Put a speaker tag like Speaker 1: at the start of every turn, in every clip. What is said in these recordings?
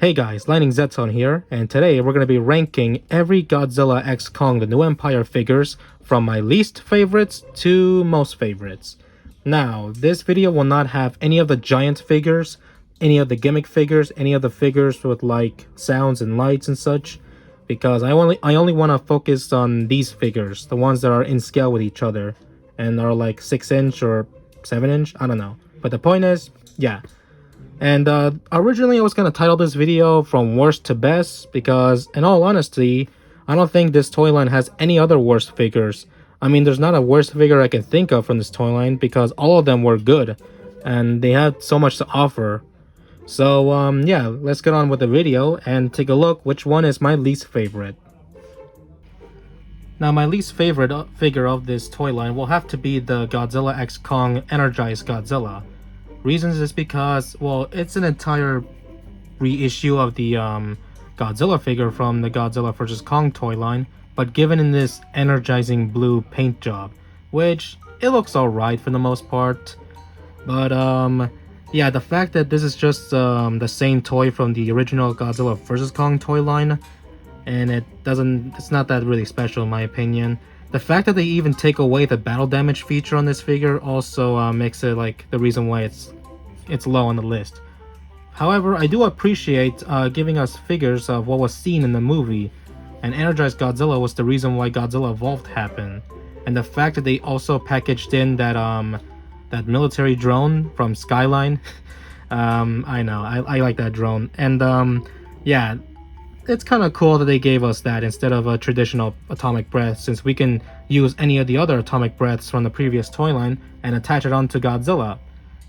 Speaker 1: Hey guys, Lightning Zeton here, and today we're going to be ranking every Godzilla x Kong The New Empire figures from my least favorites to most favorites. Now, this video will not have any of the giant figures, any of the gimmick figures, any of the figures with like sounds and lights and such, because I only want to focus on these figures, the ones that are in scale with each other, and are like 6-inch or 7-inch, I don't know. But the point is, yeah. And originally I was going to title this video from worst to best because, in all honesty, I don't think this toy line has any other worst figures. I mean, there's not a worst figure I can think of from this toy line because all of them were good and they had so much to offer. So yeah, let's get on with the video and take a look which one is my least favorite. Now, my least favorite figure of this toy line will have to be the Godzilla x Kong Energized Godzilla. Reasons is because, well, it's an entire reissue of the Godzilla figure from the Godzilla vs. Kong toy line, but given in this energizing blue paint job, which it looks alright for the most part. But yeah, the fact that this is just the same toy from the original Godzilla vs. Kong toy line, and it's not that really special in my opinion. The fact that they even take away the battle damage feature on this figure also makes it like the reason why it's low on the list. However, I do appreciate giving us figures of what was seen in the movie, and Energized Godzilla was the reason why Godzilla Evolved happened. And the fact that they also packaged in that military drone from Skyline, I know, I like that drone. And yeah, it's kind of cool that they gave us that instead of a traditional atomic breath, since we can use any of the other atomic breaths from the previous toy line and attach it onto Godzilla.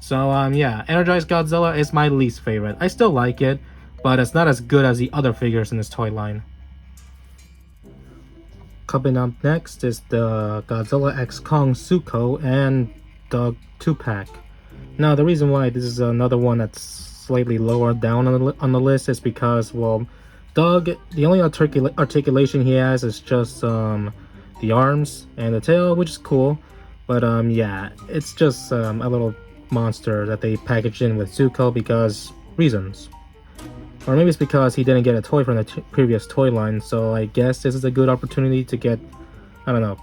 Speaker 1: So yeah, Energized Godzilla is my least favorite. I still like it, but it's not as good as the other figures in this toy line. Coming up next is the Godzilla x Kong Suko and Dog 2-pack. Now, the reason why this is another one that's slightly lower down on the list is because, well, Dog, the only articulation he has is just the arms and the tail, which is cool. But yeah, it's just a little monster that they packaged in with Zuko because reasons. Or maybe it's because he didn't get a toy from the previous toy line, so I guess this is a good opportunity to get, I don't know,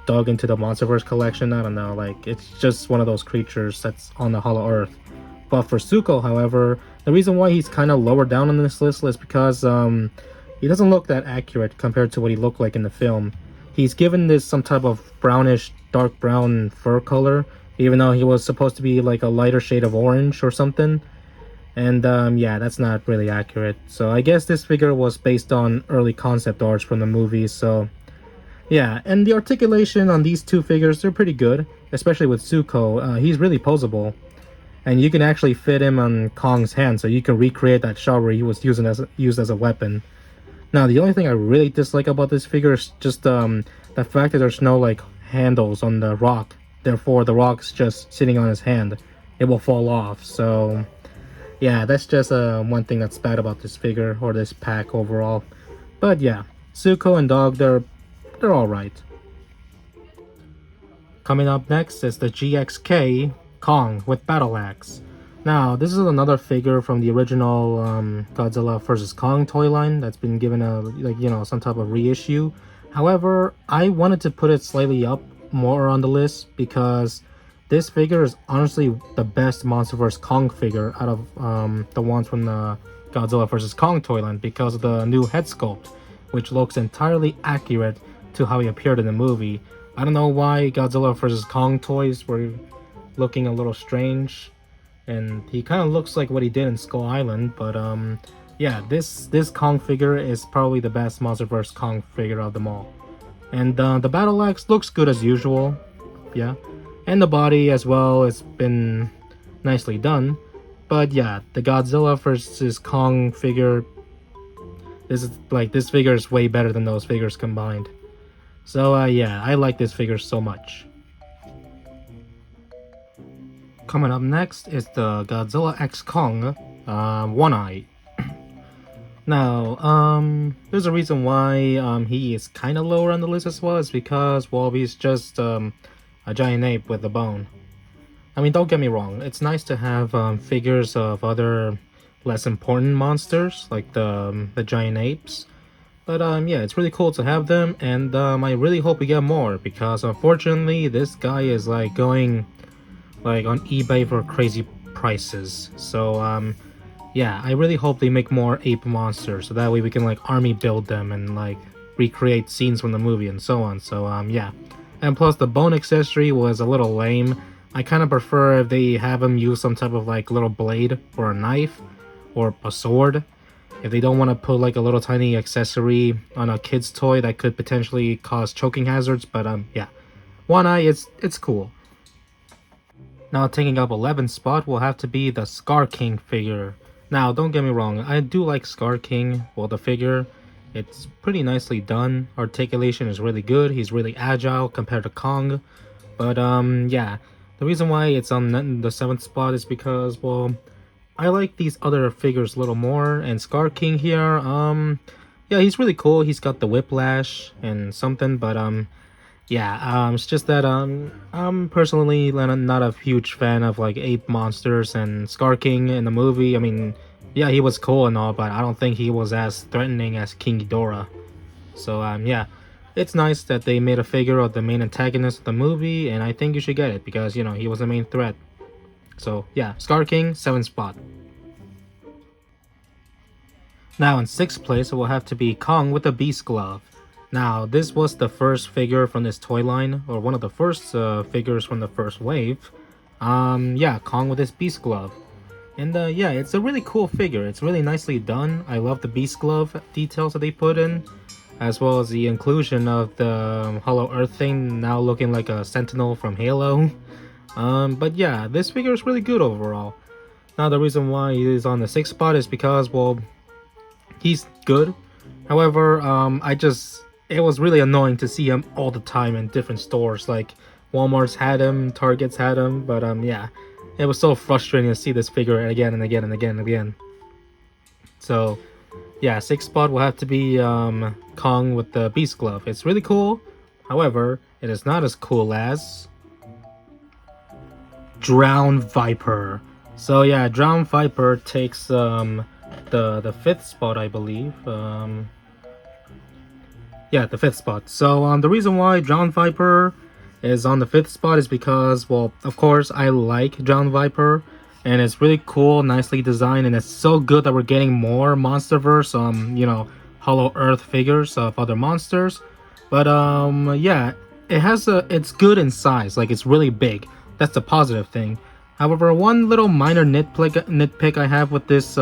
Speaker 1: Dog into the Monsterverse collection. I don't know, like, it's just one of those creatures that's on the Hollow Earth. But for Zuko, however, the reason why he's kind of lower down on this list is because he doesn't look that accurate compared to what he looked like in the film. He's given this some type of brownish, dark brown fur color, even though he was supposed to be like a lighter shade of orange or something. And yeah, that's not really accurate. So I guess this figure was based on early concept arts from the movie, so yeah. And the articulation on these two figures, they're pretty good, especially with Zuko. He's really posable. And you can actually fit him on Kong's hand, so you can recreate that shot where he was used as a weapon. Now, the only thing I really dislike about this figure is just the fact that there's no like handles on the rock. Therefore, the rock's just sitting on his hand. It will fall off. So, yeah, that's just one thing that's bad about this figure or this pack overall. But yeah, Zuko and Dog, they're all right. Coming up next is the GXK Kong with Battle Axe. Now, this is another figure from the original Godzilla vs. Kong toy line that's been given a, like, you know, some type of reissue. However, I wanted to put it slightly up more on the list because this figure is honestly the best Monsterverse Kong figure out of the ones from the Godzilla vs. Kong toy line because of the new head sculpt, which looks entirely accurate to how he appeared in the movie. I don't know why Godzilla vs. Kong toys were looking a little strange, and he kind of looks like what he did in Skull Island, but yeah, this Kong figure is probably the best Monsterverse Kong figure of them all. And the battle axe looks good as usual, yeah, and the body as well has been nicely done. But yeah, the Godzilla vs. Kong figure, this figure is way better than those figures combined. So yeah, I like this figure so much. Coming up next is the Godzilla x Kong One Eye. Now, there's a reason why he is kind of lower on the list as well. It's because, well, he's just a giant ape with a bone. I mean, don't get me wrong, it's nice to have figures of other less important monsters like the giant apes. But yeah, it's really cool to have them, and I really hope we get more because unfortunately this guy is like going like on eBay for crazy prices. So yeah, I really hope they make more ape monsters so that way we can like army build them and like recreate scenes from the movie and so on. So yeah. And plus the bone accessory was a little lame. I kind of prefer if they have him use some type of like little blade or a knife or a sword. If they don't want to put like a little tiny accessory on a kid's toy that could potentially cause choking hazards, but yeah. One Eye, it's cool. Now taking up 11th spot will have to be the Scar King figure. Now don't get me wrong, I do like Scar King, well the figure. It's pretty nicely done, articulation is really good, he's really agile compared to Kong. But yeah, the reason why it's on the 7th spot is because, well, I like these other figures a little more, and Scar King here, yeah, he's really cool, he's got the whiplash and something, but yeah, it's just that I'm personally not a huge fan of like ape monsters, and Scar King in the movie. I mean, yeah, he was cool and all, but I don't think he was as threatening as King Ghidorah. So yeah, it's nice that they made a figure of the main antagonist of the movie, and I think you should get it because you know he was the main threat. So yeah, Scar King, 7th spot. Now in 6th place, it will have to be Kong with the Beast Glove. Now, this was the first figure from this toy line, or one of the first figures from the first wave. Yeah, Kong with his Beast Glove. And yeah, it's a really cool figure. It's really nicely done. I love the Beast Glove details that they put in, as well as the inclusion of the Hollow Earth thing now looking like a Sentinel from Halo. But yeah, this figure is really good overall. Now, the reason why he is on the 6th spot is because, well, he's good. However, it was really annoying to see him all the time in different stores. Like Walmart's had him, Target's had him, but yeah, it was so frustrating to see this figure again and again and again and again. So yeah, 6th spot will have to be Kong with the Beast Glove. It's really cool. However, it is not as cool as Drowned Viper. So yeah, Drowned Viper takes the 5th spot, I believe. Yeah, the 5th spot. So the reason why Drowned Viper is on the 5th spot is because, well, of course, I like Drowned Viper, and it's really cool, nicely designed, and it's so good that we're getting more Monsterverse, you know, Hollow Earth figures of other monsters. But yeah, it's good in size, like it's really big. That's the positive thing. However, one little minor nitpick I have with this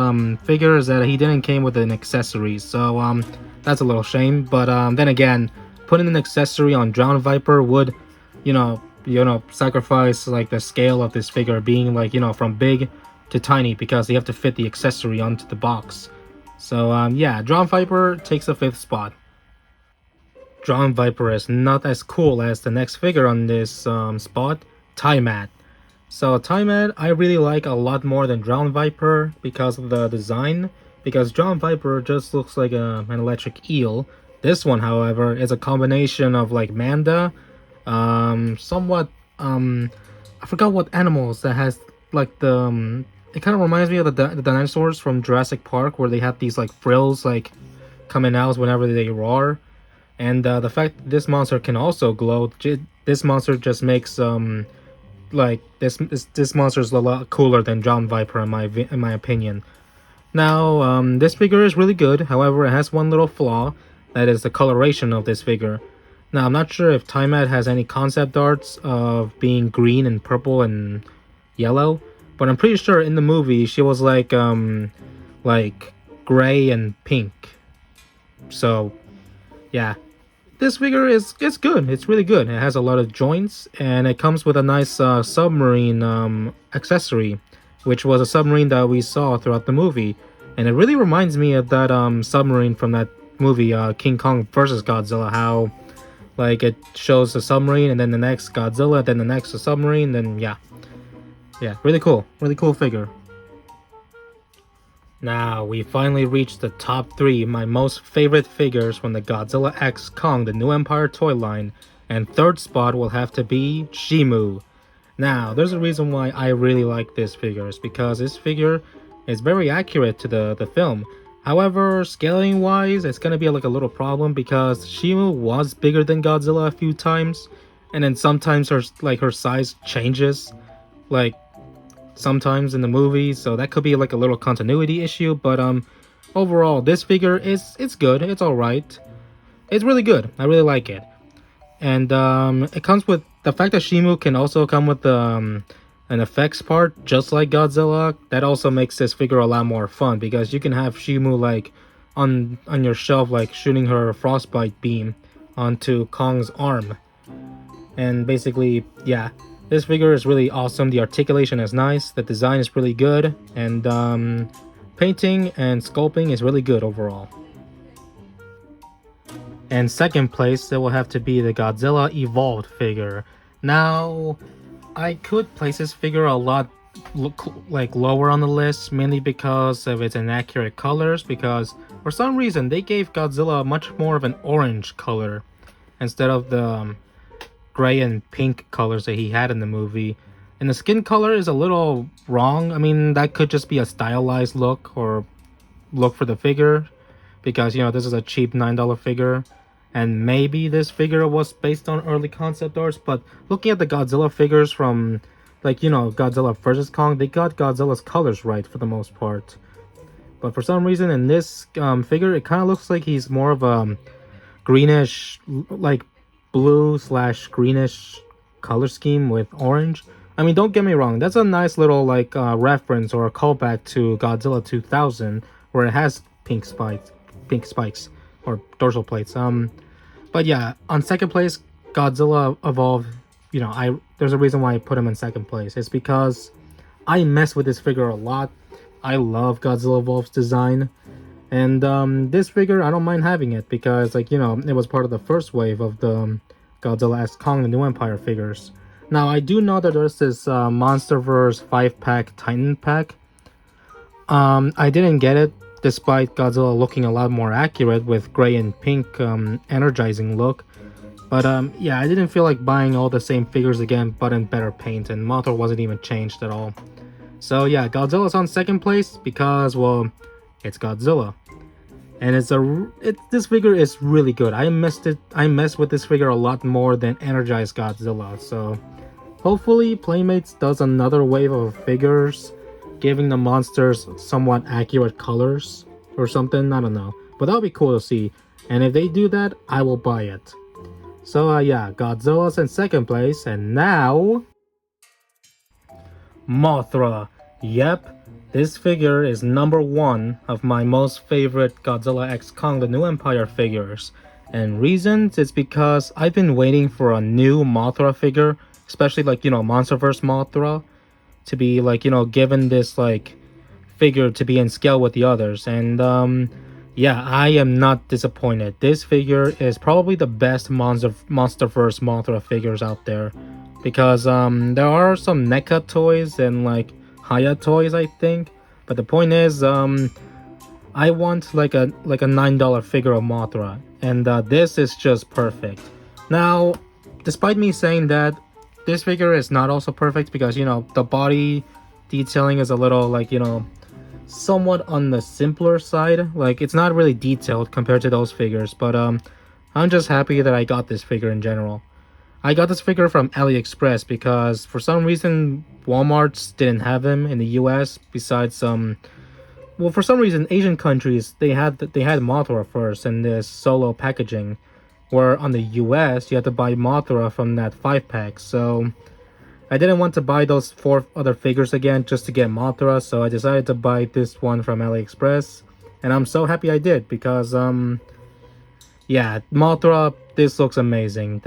Speaker 1: figure is that he didn't came with an accessory, so that's a little shame. But then again, putting an accessory on Drowned Viper would, you know, sacrifice like the scale of this figure being like, you know, from big to tiny because you have to fit the accessory onto the box. So yeah, Drowned Viper takes the 5th spot. Drowned Viper is not as cool as the next figure on this spot, Tiamat. So Tiamat I really like a lot more than Drowned Viper because of the design. Because Drowned Viper just looks like an electric eel. This one, however, is a combination of like Manda, somewhat I forgot what animals that has like the it kind of reminds me of the dinosaurs from Jurassic Park where they have these like frills like coming out whenever they roar. And the fact that this monster can also glow, this monster just makes like this monster is a lot cooler than Drowned Viper in my opinion. Now, this figure is really good, however, it has one little flaw, that is the coloration of this figure. Now, I'm not sure if Tiamat has any concept arts of being green and purple and yellow, but I'm pretty sure in the movie she was like gray and pink. So, yeah. This figure it's good, it's really good. It has a lot of joints, and it comes with a nice submarine accessory, which was a submarine that we saw throughout the movie. And it really reminds me of that submarine from that movie, King Kong versus Godzilla, how like it shows the submarine and then the next Godzilla, then the next submarine, then yeah. Yeah, really cool figure. Now, we finally reached the top 3, my most favorite figures from the Godzilla X Kong, the New Empire toy line, and 3rd spot will have to be Shimu. Now, there's a reason why I really like this figure, is because this figure It's very accurate to the film. However, scaling wise, it's gonna be like a little problem because Shimu was bigger than Godzilla a few times, and then sometimes her size changes, like sometimes in the movie, so that could be like a little continuity issue. But overall, this figure it's good. It's all right. It's really good. I really like it. And it comes with the fact that Shimu can also come with an effects part, just like Godzilla. That also makes this figure a lot more fun because you can have Shimu like on your shelf, like shooting her frostbite beam onto Kong's arm. And basically, yeah, this figure is really awesome. The articulation is nice, the design is really good, and painting and sculpting is really good overall. And second place, it will have to be the Godzilla Evolved figure. Now, I could place this figure a lot lower on the list, mainly because of its inaccurate colors, because for some reason they gave Godzilla much more of an orange color instead of the gray and pink colors that he had in the movie. And the skin color is a little wrong. I mean, that could just be a stylized look or look for the figure, because this is a cheap $9 figure, and maybe this figure was based on early concept arts. But looking at the Godzilla figures from Godzilla vs. Kong, they got Godzilla's colors right for the most part. But for some reason in this figure, it kind of looks like he's more of a greenish, like blue/greenish color scheme with orange. I mean, don't get me wrong, that's a nice little reference or a callback to Godzilla 2000, where it has pink spikes or dorsal plates. But yeah, on second place, Godzilla Evolved. There's a reason why I put him in second place. It's because I mess with this figure a lot. I love Godzilla Evolved's design. And this figure, I don't mind having it because, it was part of the first wave of the Godzilla X Kong the New Empire figures. Now, I do know that there's this Monsterverse 5-pack Titan pack. I didn't get it, despite Godzilla looking a lot more accurate with gray and pink energizing look. But yeah, I didn't feel like buying all the same figures again, but in better paint, and Mothra wasn't even changed at all. So yeah, Godzilla's on second place because, well, it's Godzilla. And this figure is really good. I messed with this figure a lot more than Energized Godzilla. So hopefully Playmates does another wave of figures, giving the monsters somewhat accurate colors or something. I don't know, but that'll be cool to see. And if they do that, I will buy it. So yeah, Godzilla's in second place, and now Mothra. Yep, this figure is number 1 of my most favorite Godzilla X Kong the New Empire figures. And reasons is because I've been waiting for a new Mothra figure, especially Monsterverse Mothra, to be given this figure to be in scale with the others. And yeah, I am not disappointed. This figure is probably the best Monsterverse Mothra figures out there, because there are some NECA toys and Haya toys, I think, but the point is I want a $9 figure of Mothra, and this is just perfect. Now, despite me saying that, this figure is not also perfect because the body detailing is a little somewhat on the simpler side. It's not really detailed compared to those figures, but I'm just happy that I got this figure in general. I got this figure from AliExpress because for some reason Walmart didn't have them in the US, besides well, for some reason Asian countries they had Mothra first in this solo packaging, where on the US you had to buy Mothra from that 5-pack. So I didn't want to buy those 4 other figures again just to get Mothra, so I decided to buy this one from AliExpress, and I'm so happy I did because yeah, Mothra, this looks amazing.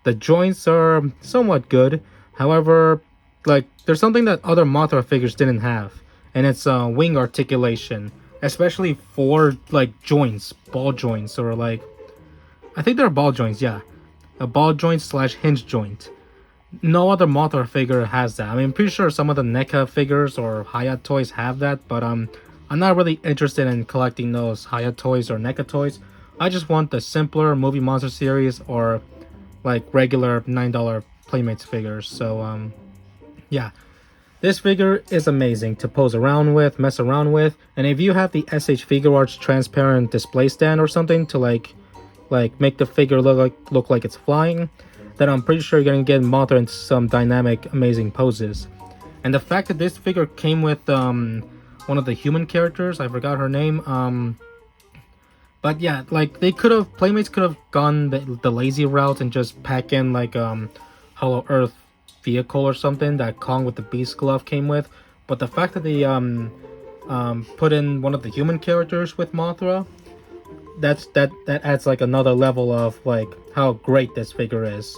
Speaker 1: The joints are somewhat good. However, there's something that other Mothra figures didn't have, and it's wing articulation, especially for joints, ball joints, or I think they're ball joints, yeah, a ball joint / hinge joint. No other Mothra figure has that. I mean, I'm pretty sure some of the NECA figures or Haya toys have that, but I'm not really interested in collecting those Haya toys or NECA toys. I just want the simpler movie monster series or regular $9 Playmates figures. So yeah, This figure is amazing to pose around with, mess around with, and if you have the SH Figure Arts transparent display stand or something to like make the figure look like it's flying, then I'm pretty sure you're gonna get Mothra into some dynamic, amazing poses. And the fact that this figure came with one of the human characters, I forgot her name, but yeah, like Playmates could have gone the lazy route and just pack in like Hollow Earth vehicle or something that Kong with the Beast Glove came with. But the fact that they put in one of the human characters with Mothra, that adds like another level of like how great this figure is.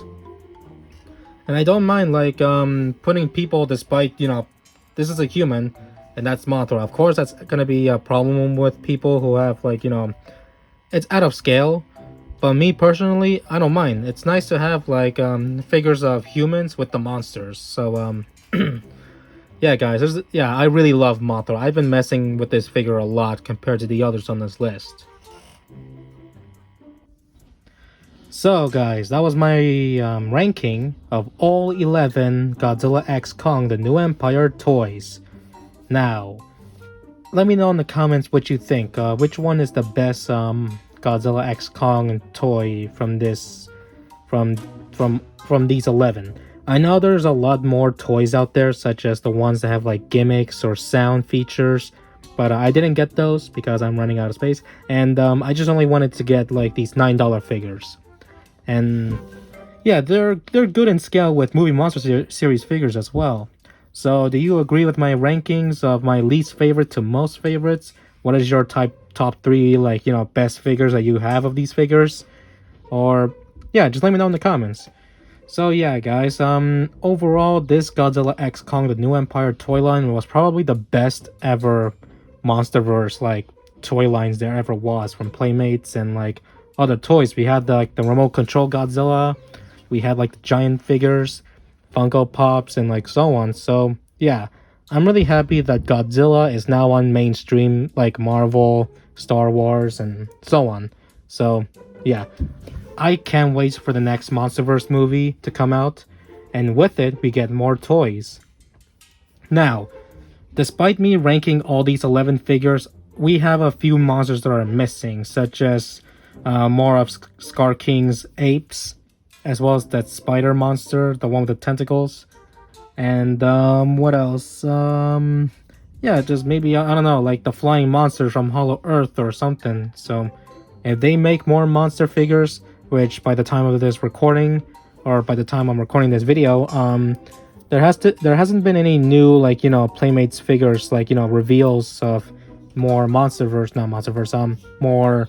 Speaker 1: And I don't mind like putting people, despite, you know, this is a human and that's Mothra. Of course that's gonna be a problem with people who have like, you know, it's out of scale. But me personally, I don't mind. It's nice to have like figures of humans with the monsters. So yeah, guys, I really love Mothra. I've been messing with this figure a lot compared to the others on this list. So guys, that was my ranking of all 11 Godzilla X Kong The New Empire toys. Now, let me know in the comments what you think. Which one is the best Godzilla X Kong toy from these 11? I know there's a lot more toys out there, such as the ones that have like gimmicks or sound features, but I didn't get those because I'm running out of space, and I just only wanted to get like these $9 figures. And yeah, they're good in scale with movie monster series figures as well. So do you agree with my rankings of my least favorite to most favorites? What is your top 3 like, you know, best figures that you have of these figures? Or yeah, just let me know in the comments. So yeah, guys, overall this Godzilla X Kong The New Empire toy line was probably the best ever Monsterverse like toy lines there ever was, from Playmates and like other toys. We had the remote control Godzilla, we had like the giant figures, Funko Pops, and like so on. So yeah, I'm really happy that Godzilla is now on mainstream like Marvel, Star Wars, and so on. So yeah, I can't wait for the next Monsterverse movie to come out, and with it we get more toys. Now, despite me ranking all these 11 figures, we have a few monsters that are missing, such as more of Scar King's apes, as well as that spider monster, the one with the tentacles. And what else? Yeah, just maybe, I don't know, like the flying monsters from Hollow Earth or something. So if they make more monster figures, which by the time of this recording, or by the time I'm recording this video, there hasn't been any new, like, you know, Playmates figures, like, you know, reveals of more not Monsterverse, more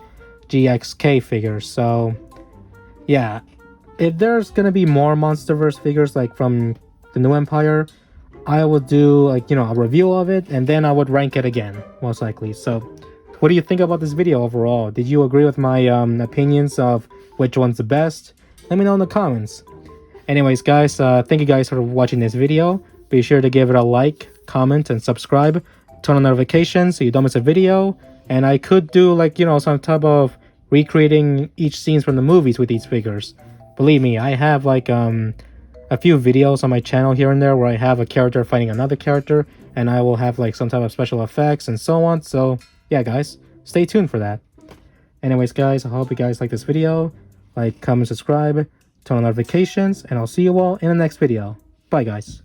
Speaker 1: GXK figures. So yeah, if there's gonna be more Monsterverse figures like from the New Empire, I would do like, you know, a review of it, and then I would rank it again, most likely. So what do you think about this video overall? Did you agree with my opinions of which one's the best? Let me know in the comments. Anyways, guys, thank you guys for watching this video. Be sure to give it a like, comment, and subscribe. Turn on notifications so you don't miss a video. And I could do like, you know, some type of recreating each scenes from the movies with these figures. Believe me, I have like a few videos on my channel here and there where I have a character fighting another character, and I will have like some type of special effects and so on. So yeah, guys, stay tuned for that. Anyways, guys, I hope you guys like this video. Like, comment, subscribe, turn on notifications, and I'll see you all in the next video. Bye, guys.